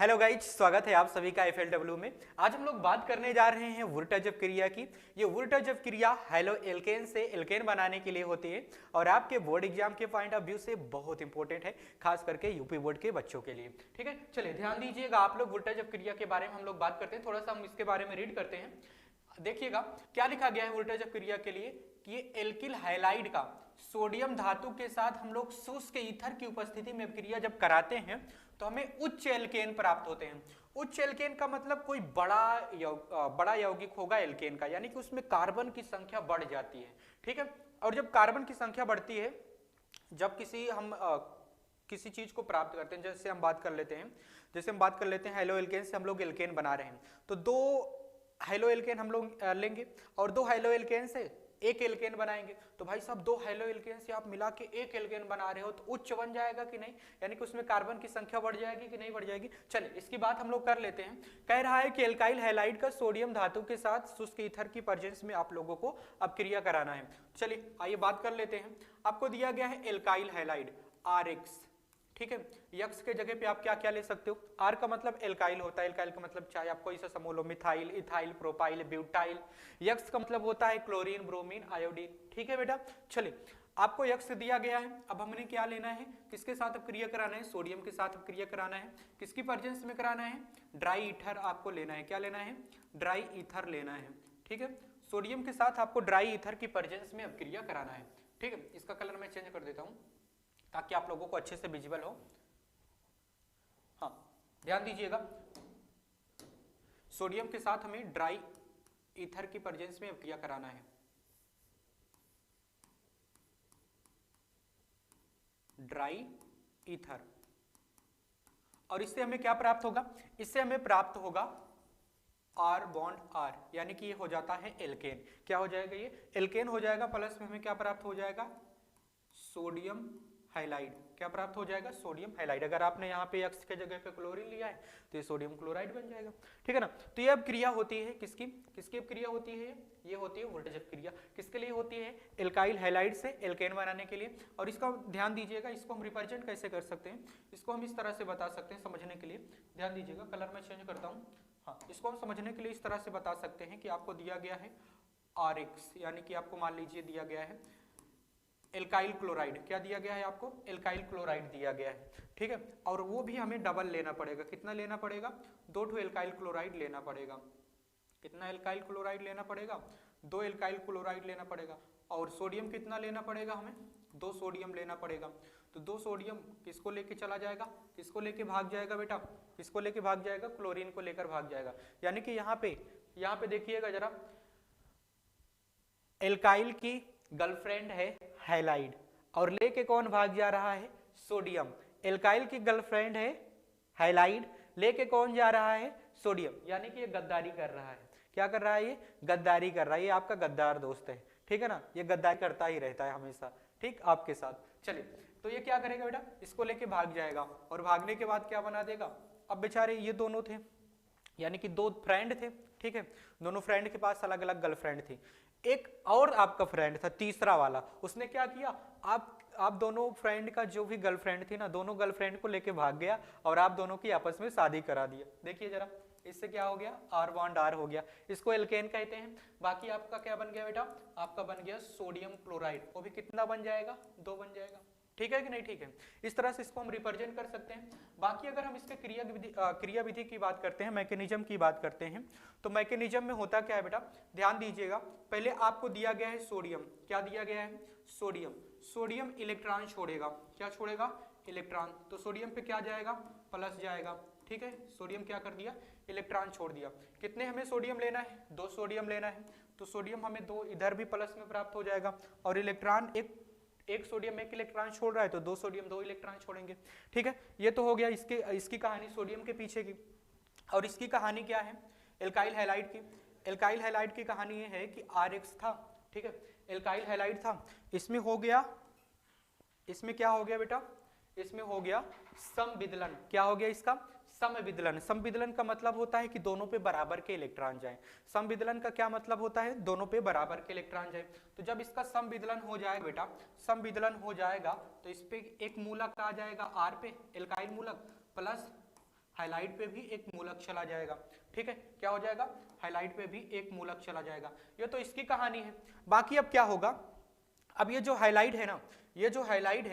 Hello guys, स्वागत है आप सभी का एफएलडब्ल्यू में। आज हम लोग बात करने जा रहे हैं वुर्टजव क्रिया की। ये वुर्टजव क्रिया हैलो एल्केन से एल्केन बनाने के लिए होती है और आपके बोर्ड एग्जाम के पॉइंट ऑफ व्यू से बहुत इंपॉर्टेंट है, खास करके यूपी बोर्ड के बच्चों के लिए। ठीक है, चलिए ध्यान दीजिएगा। आप लोग वुर्टजव क्रिया के बारे में हम लोग बात करते हैं, थोड़ा सा हम इसके बारे में रीड करते हैं। देखिएगा क्या लिखा गया है वुर्टजव क्रिया के लिए कि ये एल्किल हैलाइड का सोडियम धातु के साथ हम लोग शुष्क ईथर की उपस्थिति में क्रिया जब कराते हैं तो हमें उच्च एल्केन प्राप्त होते हैं। उच्च एल्केन का मतलब कोई बड़ा यौगिक होगा एल्केन का, यानी कि उसमें कार्बन की संख्या बढ़ जाती है। ठीक है, और जब कार्बन की संख्या बढ़ती है, जब किसी चीज को प्राप्त करते हैं, जैसे हम बात कर लेते हैं हेलो एल्केन से हम लोग एल्केन बना रहे हैं, तो दो हेलो एल्केन हम लोग लेंगे और दो हेलो एल्केन से एक एल्केन बनाएंगे। तो भाई साहब, दो हेलो एल्केन से आप मिला के एक एल्केन बना रहे हो तो उच्च बन जाएगा कि नहीं, यानी कि उसमें कार्बन की संख्या बढ़ जाएगी कि नहीं बढ़ जाएगी। चलिए इसकी बात हम लोग कर लेते हैं। कह रहा है कि एल्काइल हैलाइड का सोडियम धातु के साथ शुष्क ईथर की प्रेजेंस में आप लोगों को अब क्रिया कराना है। चलिए आइए बात कर लेते हैं। आपको दिया गया है एल्काइल हैलाइड RX। ठीक है, यक्स के जगह पे आप क्या क्या ले सकते हो। आर का मतलब एल्काइल होता है, एल्काइल का मतलब चाहे आप कोई सा समूह लो, मिथाइल, इथाइल, प्रोपाइल, ब्यूटाइल। यक्स का मतलब होता है क्लोरीन, ब्रोमीन, आयोडीन। ठीक है बेटा, चलिए आपको यक्स दिया गया है। अब हमने क्या लेना है, किसके साथ अब क्रिया कराना है, सोडियम के साथ अब क्रिया कराना है। किसकी प्रेजेंस में कराना है, ड्राई ईथर आपको लेना है। क्या लेना है, ड्राई ईथर लेना है। ठीक है, सोडियम के साथ आपको ड्राई ईथर की प्रेजेंस में अब क्रिया कराना है। ठीक है, इसका कलर मैं चेंज कर देता हूं ताकि आप लोगों को अच्छे से विजिबल हो। हाँ, ध्यान दीजिएगा, सोडियम के साथ हमें ड्राई ईथर की प्रेजेंस में क्रिया कराना है। ड्राई ईथर, और इससे हमें क्या प्राप्त होगा, इससे हमें प्राप्त होगा R बॉन्ड R, यानी कि ये हो जाता है एल्केन। क्या हो जाएगा, ये एल्केन हो जाएगा। प्लस में हमें क्या प्राप्त हो जाएगा, सोडियम हैलाइड। क्या प्राप्त हो जाएगा, सोडियम हैलाइड। अगर आपने यहाँ पे एक्स के जगह पे क्लोरीन लिया है तो ये सोडियम क्लोराइड बन जाएगा। ठीक है ना। तो ये अब क्रिया होती है किसकी, किसकी अब क्रिया होती है, ये होती है वोल्टेज क्रिया। किसके लिए होती है, एल्काइल हैलाइड से एल्केन बनाने के लिए। और इसका ध्यान दीजिएगा, इसको हम रिप्रेजेंट कैसे कर सकते हैं, इसको हम इस तरह से बता सकते हैं समझने के लिए। ध्यान दीजिएगा, कलर मैं चेंज करता हूँ। हाँ, इसको हम समझने के लिए इस तरह से बता सकते हैं कि आपको दिया गया है RX, यानी कि आपको मान लीजिए दिया गया है एल्काइल क्लोराइड। क्या दिया गया है आपको, एल्काइल क्लोराइड दिया गया है। ठीक है, और वो भी हमें डबल लेना पड़ेगा। कितना लेना पड़ेगा, 2 एल्काइल क्लोराइड लेना पड़ेगा। कितना एल्काइल क्लोराइड लेना पड़ेगा, 2 एल्काइल क्लोराइड लेना पड़ेगा। और सोडियम कितना लेना पड़ेगा हमें, 2 सोडियम लेना पड़ेगा। तो 2 सोडियम किसको लेके चला जाएगा, किसको लेके भाग जाएगा बेटा, किसको लेके भाग जाएगा, क्लोरीन को लेकर भाग जाएगा। यानी कि यहाँ पे देखिएगा जरा, एल्काइल की गर्लफ्रेंड है हैलाइड और लेके कौन भाग जा रहा है, सोडियम। एल्काइल की गर्लफ्रेंड है हैलाइड, लेके कौन जा रहा है, सोडियम। यानी कि ये गद्दारी कर रहा है। क्या कर रहा है, ये गद्दारी कर रहा है। ये आपका गद्दार दोस्त है। ठीक है ना, ये गद्दारी करता ही रहता है हमेशा, ठीक, आपके साथ। चलिए, तो ये क्या करेगा बेटा, इसको लेके भाग जाएगा और भागने के बाद क्या बना देगा। अब बेचारे ये दोनों थे, यानी कि 2 फ्रेंड थे। ठीक है, दोनों फ्रेंड के पास अलग अलग गर्लफ्रेंड थी। एक और आपका फ्रेंड था, तीसरा वाला, उसने क्या किया, आप दोनों फ्रेंड का जो भी गर्लफ्रेंड थी ना, दोनों गर्लफ्रेंड को लेके भाग गया और आप दोनों की आपस में शादी करा दिया। देखिए जरा, इससे क्या हो गया, R बॉन्ड R हो गया। इसको एल्केन कहते हैं। बाकी आपका क्या बन गया बेटा, आपका बन गया सोडियम क्लोराइड। वो भी कितना बन जाएगा, 2 बन जाएगा। ठीक है कि नहीं, ठीक है। इस तरह से इसको हम रिप्रेजेंट कर सकते हैं। बाकी अगर हम इसके क्रिया विधि की बात करते हैं, मैकेनिज्म की बात करते हैं, तो मैकेनिज्म में होता क्या है बेटा, ध्यान दीजिएगा। पहले आपको दिया गया है सोडियम। क्या दिया गया है, सोडियम। सोडियम इलेक्ट्रॉन छोड़ेगा। क्या छोड़ेगा, इलेक्ट्रॉन। तो सोडियम पे क्या जाएगा, प्लस जाएगा। ठीक है, सोडियम क्या कर दिया, इलेक्ट्रॉन छोड़ दिया। कितने हमें सोडियम लेना है, 2 सोडियम लेना है। तो सोडियम हमें 2 इधर भी प्लस में प्राप्त हो जाएगा। और इलेक्ट्रॉन एक सोडियम 1 इलेक्ट्रॉन छोड़ रहा है, तो 2 सोडियम 2 इलेक्ट्रॉन छोड़ेंगे। ठीक है, ये तो हो गया इसकी कहानी सोडियम के पीछे की। और इसकी कहानी क्या है, एल्काइल हैलाइड की। एल्काइल हैलाइड की कहानी ये है कि RX था। ठीक है, एल्काइल हैलाइड था, इसमें हो गया, इसमें क्या हो गया बेटा, इसमें हो गया समविदलन। क्या हो गया इसका, समविदलन। समविदलन का मतलब होता है कि दोनों पे बराबर के इलेक्ट्रॉन जाएं। समविदलन का क्या मतलब होता है, दोनों पे बराबर के इलेक्ट्रॉन जाएं। तो जब इसका समविदलन हो जाएगा बेटा, समविदलन हो जाएगा तो इस पे एक मूलक आ जाएगा R पे, एल्काइल मूलक, प्लस हाइलाइट पे भी एक मूलक चला जाएगा। ठीक है, क्या हो जाएगा, हाइलाइट पे भी एक मूलक चला जाएगा। ये तो इसकी कहानी है। बाकी अब क्या होगा, अब ये जो हाइलाइट है ना, ये जो हाइलाइट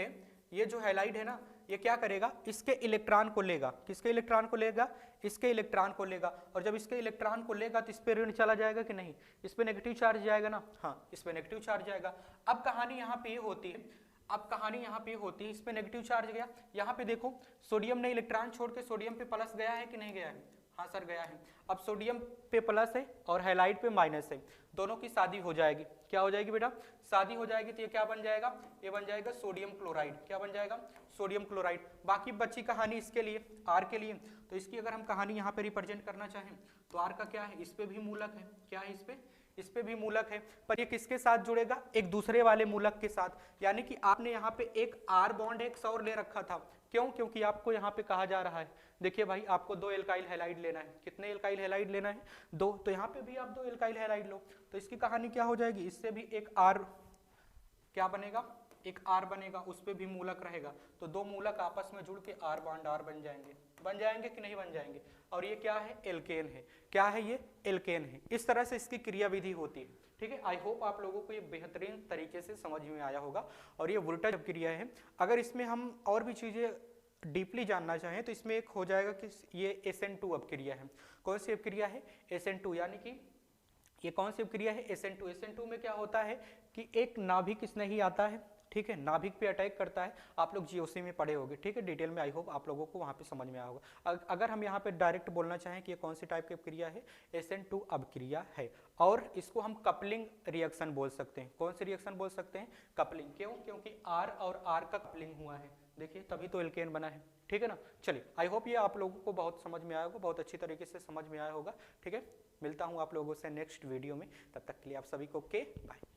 है ना, ये क्या करेगा, इसके इलेक्ट्रॉन को लेगा। किसके इलेक्ट्रॉन को लेगा, इसके इलेक्ट्रॉन को लेगा। और जब इसके इलेक्ट्रॉन को लेगा तो इस पे ऋण चला जाएगा कि नहीं, इस पे नेगेटिव चार्ज जाएगा ना, हाँ इस पे नेगेटिव चार्ज जाएगा। अब कहानी यहाँ पे होती है, इस पे नेगेटिव चार्ज गया। यहाँ पे देखो सोडियम ने इलेक्ट्रॉन छोड़ के सोडियम पे प्लस गया है कि नहीं गया है, हाँ सर गया है। अब सोडियम पे प्लस है और हाइलाइट पे माइनस है, दोनों की शादी हो जाएगी। क्या हो जाएगी बेटा, शादी हो जाएगी। तो ये क्या बन जाएगा, ये बन जाएगा सोडियम क्लोराइड। क्या बन जाएगा, सोडियम क्लोराइड। बाकी बची कहानी इसके लिए, आर के लिए। तो इसकी अगर हम कहानी यहाँ पे रिप्रेजेंट करना चाहें तो आर का क्या है, इस पे भी मूलक है। क्या है, इस पे भी मूलक है, पर ये किसके साथ जुड़ेगा, एक दूसरे वाले मूलक के साथ। यानी कि आपने यहाँ पे एक आर बॉन्ड एक और ले रखा था। क्यों, क्योंकि आपको यहाँ पे कहा जा रहा है, देखिए भाई आपको 2 एल्काइल हैलाइड लेना है। कितने एल्काइल हैलाइड लेना है, 2। तो यहाँ पे भी आप 2 एल्काइल हैलाइड लो। तो इसकी कहानी क्या हो जाएगी, इससे भी एक आर क्या बनेगा, एक आर बनेगा, उस पे भी मूलक रहेगा। तो 2 मूलक आपस में जुड़ के आर बॉन्ड आर बन जाएंगे कि नहीं बन जाएंगे। और ये क्या है, एल्केन है। क्या है, ये एल्केन है। इस तरह से इसकी क्रिया विधि होती है। ठीक है, आई होप आप लोगों को ये बेहतरीन तरीके से समझ में आया होगा। और ये वोल्टेज अपक्रिया है। अगर इसमें हम और भी चीजें डीपली जानना चाहें तो इसमें एक हो जाएगा कि ये SN2 अपक्रिया है। कौन सी अपक्रिया है, SN2। यानी कि ये कौन सी अपक्रिया है, SN2। SN2 में क्या होता है कि एक नाभिक इसमें ही आता है। ठीक है, नाभिक पे अटैक करता है। आप लोग जीओसी में पढ़े होंगे। ठीक है, डिटेल में आई होप आप लोगों को वहां पे समझ में आया होगा। अगर हम यहाँ पे डायरेक्ट बोलना चाहें कि ये कौन सी टाइप की अपक्रिया है, SN2 अपक्रिया है। और इसको हम कपलिंग रिएक्शन बोल सकते हैं। कौन सी रिएक्शन बोल सकते हैं, कपलिंग। क्यों, क्योंकि आर और आर का कपलिंग हुआ है। देखिए तभी तो एल्केन बना है। ठीक है ना, चलिए आई होप ये आप लोगों को बहुत समझ में आया होगा, बहुत अच्छी तरीके से समझ में आया होगा। ठीक है, मिलता हूँ आप लोगों से नेक्स्ट वीडियो में। तब तक के लिए आप सभी को ओके बाय।